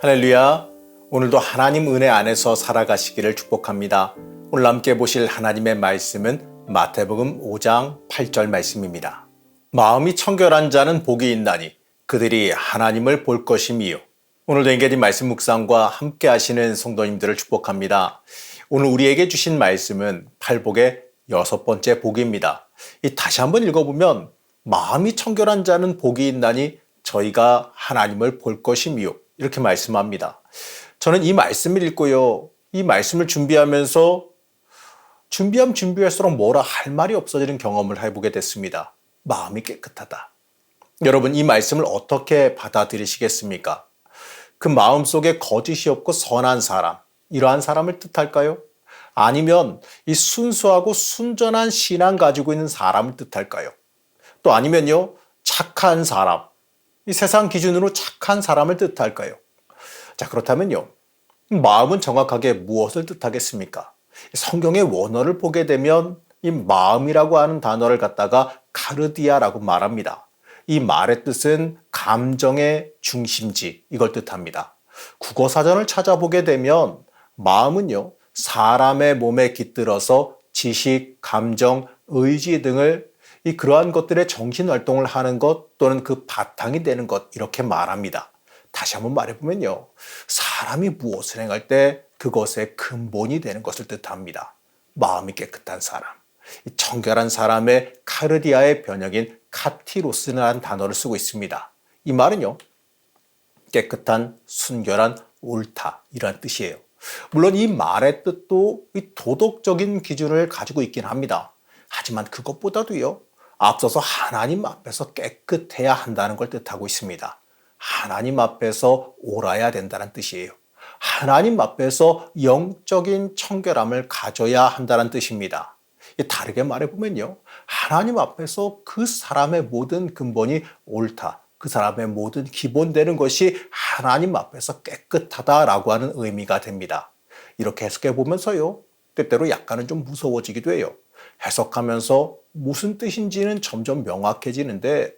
할렐루야. 오늘도 하나님 은혜 안에서 살아가시기를 축복합니다. 오늘 함께 보실 하나님의 말씀은 마태복음 5장 8절 말씀입니다. 마음이 청결한 자는 복이 있나니 그들이 하나님을 볼 것임이요. 오늘도 엔게디 말씀 묵상과 함께 하시는 성도님들을 축복합니다. 오늘 우리에게 주신 말씀은 팔복의 6번째 복입니다. 다시 한번 읽어보면 마음이 청결한 자는 복이 있나니 저희가 하나님을 볼 것임이요. 이렇게 말씀합니다. 저는 이 말씀을 읽고요. 이 말씀을 준비하면서 준비할수록 뭐라 할 말이 없어지는 경험을 해보게 됐습니다. 마음이 깨끗하다. 여러분, 이 말씀을 어떻게 받아들이시겠습니까? 그 마음 속에 거짓이 없고 선한 사람, 이러한 사람을 뜻할까요? 아니면 이 순수하고 순전한 신앙 가지고 있는 사람을 뜻할까요? 또 아니면요, 착한 사람, 이 세상 기준으로 착한 사람을 뜻할까요? 자, 그렇다면요, 마음은 정확하게 무엇을 뜻하겠습니까? 성경의 원어를 보게 되면 이 마음이라고 하는 단어를 갖다가 카르디아라고 말합니다. 이 말의 뜻은 감정의 중심지, 이걸 뜻합니다. 국어사전을 찾아보게 되면 마음은요, 사람의 몸에 깃들어서 지식, 감정, 의지 등을 그러한 것들의 정신활동을 하는 것 또는 그 바탕이 되는 것, 이렇게 말합니다. 다시 한번 말해보면요, 사람이 무엇을 행할 때 그것의 근본이 되는 것을 뜻합니다. 마음이 깨끗한 사람, 청결한 사람의 카르디아의 번역인 카티로스라는 단어를 쓰고 있습니다. 이 말은요, 깨끗한, 순결한, 옳다, 이런 뜻이에요. 물론 이 말의 뜻도 도덕적인 기준을 가지고 있긴 합니다. 하지만 그것보다도요, 앞서서 하나님 앞에서 깨끗해야 한다는 걸 뜻하고 있습니다. 하나님 앞에서 옳아야 된다는 뜻이에요. 하나님 앞에서 영적인 청결함을 가져야 한다는 뜻입니다. 다르게 말해보면요, 하나님 앞에서 그 사람의 모든 근본이 옳다, 그 사람의 모든 기본되는 것이 하나님 앞에서 깨끗하다라고 하는 의미가 됩니다. 이렇게 해석해 보면서요, 때때로 약간은 좀 무서워지기도 해요. 해석하면서 무슨 뜻인지는 점점 명확해지는데,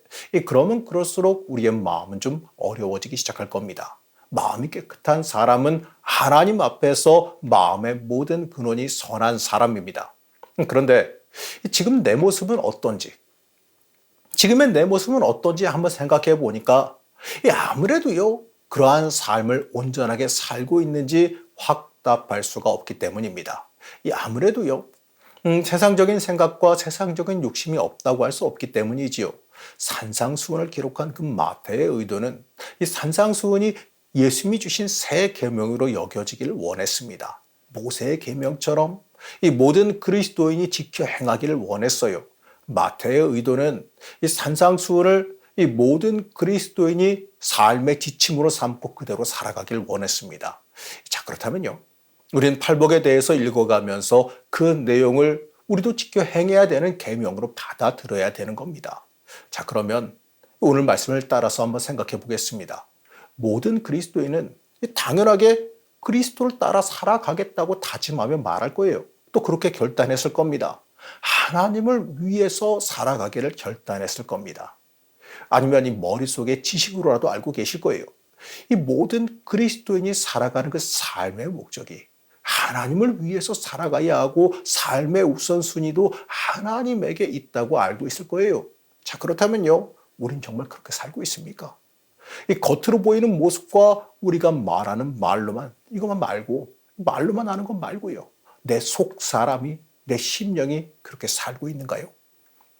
그러면 그럴수록 우리의 마음은 좀 어려워지기 시작할 겁니다. 마음이 깨끗한 사람은 하나님 앞에서 마음의 모든 근원이 선한 사람입니다. 그런데 지금 내 모습은 어떤지, 지금의 내 모습은 어떤지 한번 생각해 보니까 아무래도요, 그러한 삶을 온전하게 살고 있는지 확답할 수가 없기 때문입니다. 아무래도요, 세상적인 생각과 세상적인 욕심이 없다고 할 수 없기 때문이지요. 산상수훈을 기록한 그 마태의 의도는 이 산상수훈이 예수님이 주신 새 계명으로 여겨지기를 원했습니다. 모세의 계명처럼 이 모든 그리스도인이 지켜 행하기를 원했어요. 마태의 의도는 이 산상수훈을 이 모든 그리스도인이 삶의 지침으로 삼고 그대로 살아가길 원했습니다. 자, 그렇다면요, 우리는 팔복에 대해서 읽어가면서 그 내용을 우리도 지켜 행해야 되는 계명으로 받아들여야 되는 겁니다. 자, 그러면 오늘 말씀을 따라서 한번 생각해 보겠습니다. 모든 그리스도인은 당연하게 그리스도를 따라 살아가겠다고 다짐하며 말할 거예요. 또 그렇게 결단했을 겁니다. 하나님을 위해서 살아가기를 결단했을 겁니다. 아니면 이 머릿속에 지식으로라도 알고 계실 거예요. 이 모든 그리스도인이 살아가는 그 삶의 목적이 하나님을 위해서 살아가야 하고 삶의 우선순위도 하나님에게 있다고 알고 있을 거예요. 자, 그렇다면요, 우린 정말 그렇게 살고 있습니까? 이 겉으로 보이는 모습과 우리가 말하는 말로만, 이것만 말고, 말로만 하는 것 말고요, 내 속 사람이, 내 심령이 그렇게 살고 있는가요?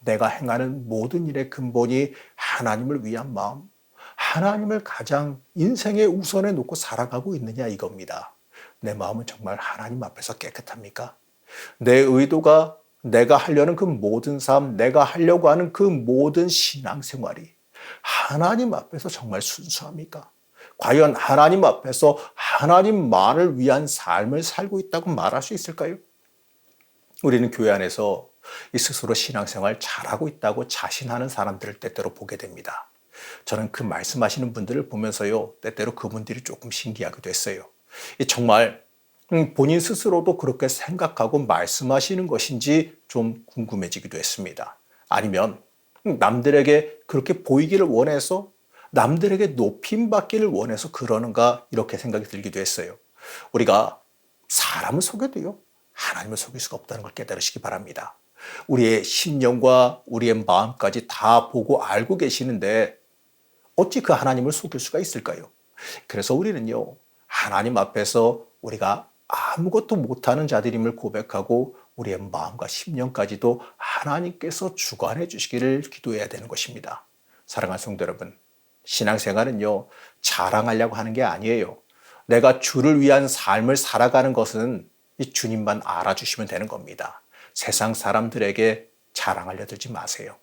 내가 행하는 모든 일의 근본이 하나님을 위한 마음, 하나님을 가장 인생의 우선에 놓고 살아가고 있느냐, 이겁니다. 내 마음은 정말 하나님 앞에서 깨끗합니까? 내 의도가, 내가 하려는 그 모든 삶, 내가 하려고 하는 그 모든 신앙생활이 하나님 앞에서 정말 순수합니까? 과연 하나님 앞에서 하나님만을 위한 삶을 살고 있다고 말할 수 있을까요? 우리는 교회 안에서 스스로 신앙생활 잘하고 있다고 자신하는 사람들을 때때로 보게 됩니다. 저는 그 말씀하시는 분들을 보면서요, 때때로 그분들이 조금 신기하기도 했어요. 정말 본인 스스로도 그렇게 생각하고 말씀하시는 것인지 좀 궁금해지기도 했습니다. 아니면 남들에게 그렇게 보이기를 원해서 남들에게 높임받기를 원해서 그러는가 이렇게 생각이 들기도 했어요. 우리가 사람을 속여도요, 하나님을 속일 수가 없다는 걸 깨달으시기 바랍니다. 우리의 심령과 우리의 마음까지 다 보고 알고 계시는데 어찌 그 하나님을 속일 수가 있을까요? 그래서 우리는요, 하나님 앞에서 우리가 아무것도 못하는 자들임을 고백하고 우리의 마음과 심령까지도 하나님께서 주관해 주시기를 기도해야 되는 것입니다. 사랑하는 성도 여러분, 신앙생활은요, 자랑하려고 하는 게 아니에요. 내가 주를 위한 삶을 살아가는 것은 이 주님만 알아주시면 되는 겁니다. 세상 사람들에게 자랑 알려들지 마세요.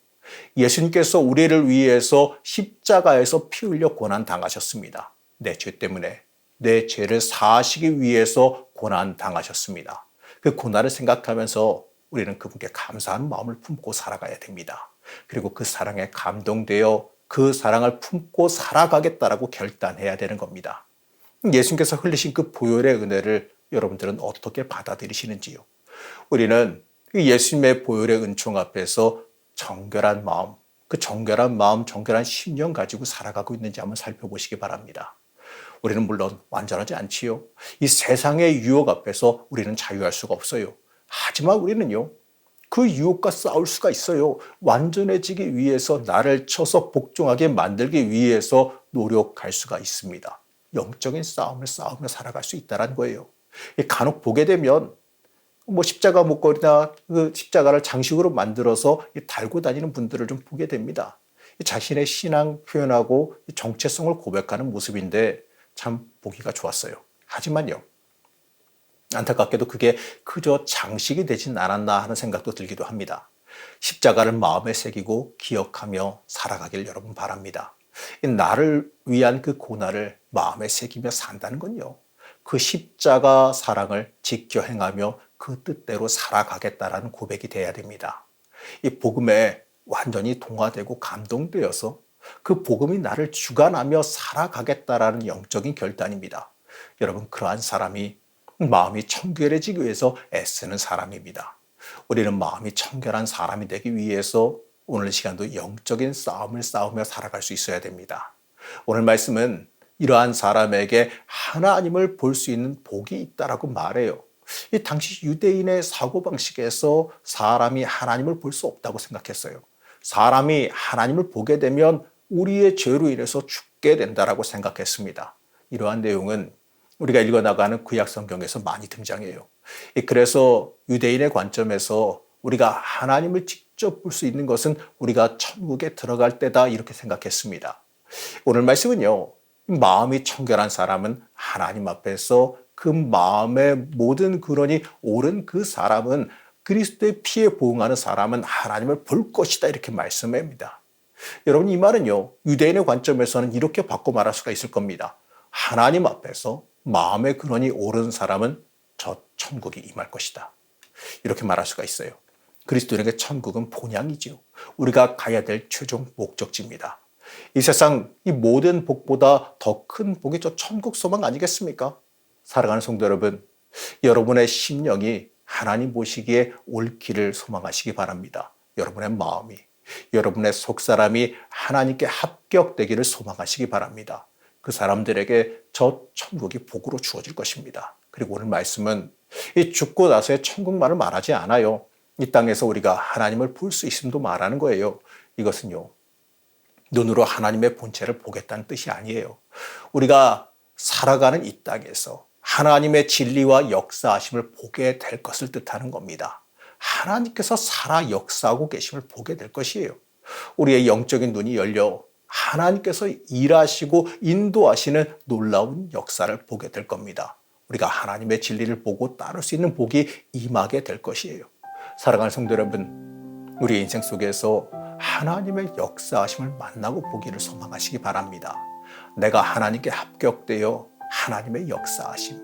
예수님께서 우리를 위해서 십자가에서 피 흘려 고난 당하셨습니다. 내 죄 때문에 내 죄를 사하시기 위해서 고난 당하셨습니다. 그 고난을 생각하면서 우리는 그분께 감사하는 마음을 품고 살아가야 됩니다. 그리고 그 사랑에 감동되어 그 사랑을 품고 살아가겠다라고 결단해야 되는 겁니다. 예수님께서 흘리신 그 보혈의 은혜를 여러분들은 어떻게 받아들이시는지요? 우리는 예수님의 보혈의 은총 앞에서 정결한 마음, 그 정결한 마음, 정결한 심령 가지고 살아가고 있는지 한번 살펴보시기 바랍니다. 우리는 물론 완전하지 않지요. 이 세상의 유혹 앞에서 우리는 자유할 수가 없어요. 하지만 우리는요, 그 유혹과 싸울 수가 있어요. 완전해지기 위해서 나를 쳐서 복종하게 만들기 위해서 노력할 수가 있습니다. 영적인 싸움을 싸우며 살아갈 수 있다는 거예요. 간혹 보게 되면 십자가 목걸이나 그 십자가를 장식으로 만들어서 달고 다니는 분들을 좀 보게 됩니다. 자신의 신앙 표현하고 정체성을 고백하는 모습인데 참 보기가 좋았어요. 하지만요, 안타깝게도 그게 그저 장식이 되진 않았나 하는 생각도 들기도 합니다. 십자가를 마음에 새기고 기억하며 살아가길 여러분 바랍니다. 나를 위한 그 고난을 마음에 새기며 산다는 건요, 그 십자가 사랑을 지켜 행하며 그 뜻대로 살아가겠다라는 고백이 돼야 됩니다. 이 복음에 완전히 동화되고 감동되어서 그 복음이 나를 주관하며 살아가겠다라는 영적인 결단입니다. 여러분, 그러한 사람이 마음이 청결해지기 위해서 애쓰는 사람입니다. 우리는 마음이 청결한 사람이 되기 위해서 오늘 시간도 영적인 싸움을 싸우며 살아갈 수 있어야 됩니다. 오늘 말씀은 이러한 사람에게 하나님을 볼 수 있는 복이 있다라고 말해요. 이 당시 유대인의 사고방식에서 사람이 하나님을 볼 수 없다고 생각했어요. 사람이 하나님을 보게 되면 우리의 죄로 인해서 죽게 된다라고 생각했습니다. 이러한 내용은 우리가 읽어나가는 구약 성경에서 많이 등장해요. 그래서 유대인의 관점에서 우리가 하나님을 직접 볼 수 있는 것은 우리가 천국에 들어갈 때다 이렇게 생각했습니다. 오늘 말씀은요, 마음이 청결한 사람은 하나님 앞에서 그 마음의 모든 근원이 옳은 그 사람은, 그리스도의 피에 보응하는 사람은 하나님을 볼 것이다 이렇게 말씀합니다. 여러분, 이 말은요, 유대인의 관점에서는 이렇게 바꿔 말할 수가 있을 겁니다. 하나님 앞에서 마음의 근원이 옳은 사람은 저 천국이 임할 것이다. 이렇게 말할 수가 있어요. 그리스도인에게 천국은 본향이지요. 우리가 가야 될 최종 목적지입니다. 이 세상 이 모든 복보다 더 큰 복이 저 천국 소망 아니겠습니까? 사랑하는 성도 여러분, 여러분의 심령이 하나님 보시기에 옳기를 소망하시기 바랍니다. 여러분의 마음이, 여러분의 속사람이 하나님께 합격되기를 소망하시기 바랍니다. 그 사람들에게 저 천국이 복으로 주어질 것입니다. 그리고 오늘 말씀은 이 죽고 나서의 천국만을 말하지 않아요. 이 땅에서 우리가 하나님을 볼 수 있음도 말하는 거예요. 이것은요, 눈으로 하나님의 본체를 보겠다는 뜻이 아니에요. 우리가 살아가는 이 땅에서 하나님의 진리와 역사하심을 보게 될 것을 뜻하는 겁니다. 하나님께서 살아 역사하고 계심을 보게 될 것이에요. 우리의 영적인 눈이 열려 하나님께서 일하시고 인도하시는 놀라운 역사를 보게 될 겁니다. 우리가 하나님의 진리를 보고 따를 수 있는 복이 임하게 될 것이에요. 사랑하는 성도 여러분, 우리 인생 속에서 하나님의 역사하심을 만나고 보기를 소망하시기 바랍니다. 내가 하나님께 합격되어 하나님의 역사하심,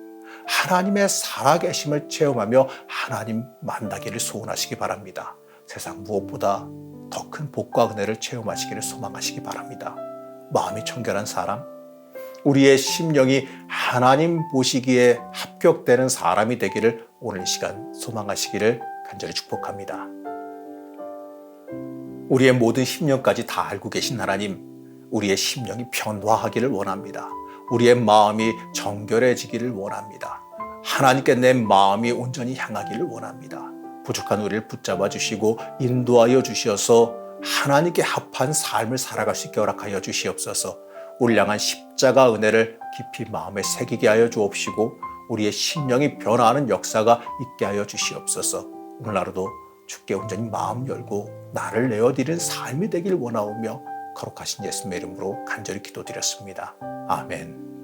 하나님의 살아계심을 체험하며 하나님 만나기를 소원하시기 바랍니다. 세상 무엇보다 더 큰 복과 은혜를 체험하시기를 소망하시기 바랍니다. 마음이 청결한 사람, 우리의 심령이 하나님 보시기에 합격되는 사람이 되기를 오늘 이 시간 소망하시기를 간절히 축복합니다. 우리의 모든 심령까지 다 알고 계신 하나님, 우리의 심령이 변화하기를 원합니다. 우리의 마음이 정결해지기를 원합니다. 하나님께 내 마음이 온전히 향하기를 원합니다. 부족한 우리를 붙잡아 주시고 인도하여 주시어서 하나님께 합한 삶을 살아갈 수 있게 허락하여 주시옵소서. 우리를 향한 십자가 은혜를 깊이 마음에 새기게 하여 주옵시고 우리의 심령이 변화하는 역사가 있게 하여 주시옵소서. 오늘 하루도 주께 온전히 마음 열고 나를 내어드리는 삶이 되길 원하오며 거룩하신 예수님의 이름으로 간절히 기도드렸습니다. 아멘.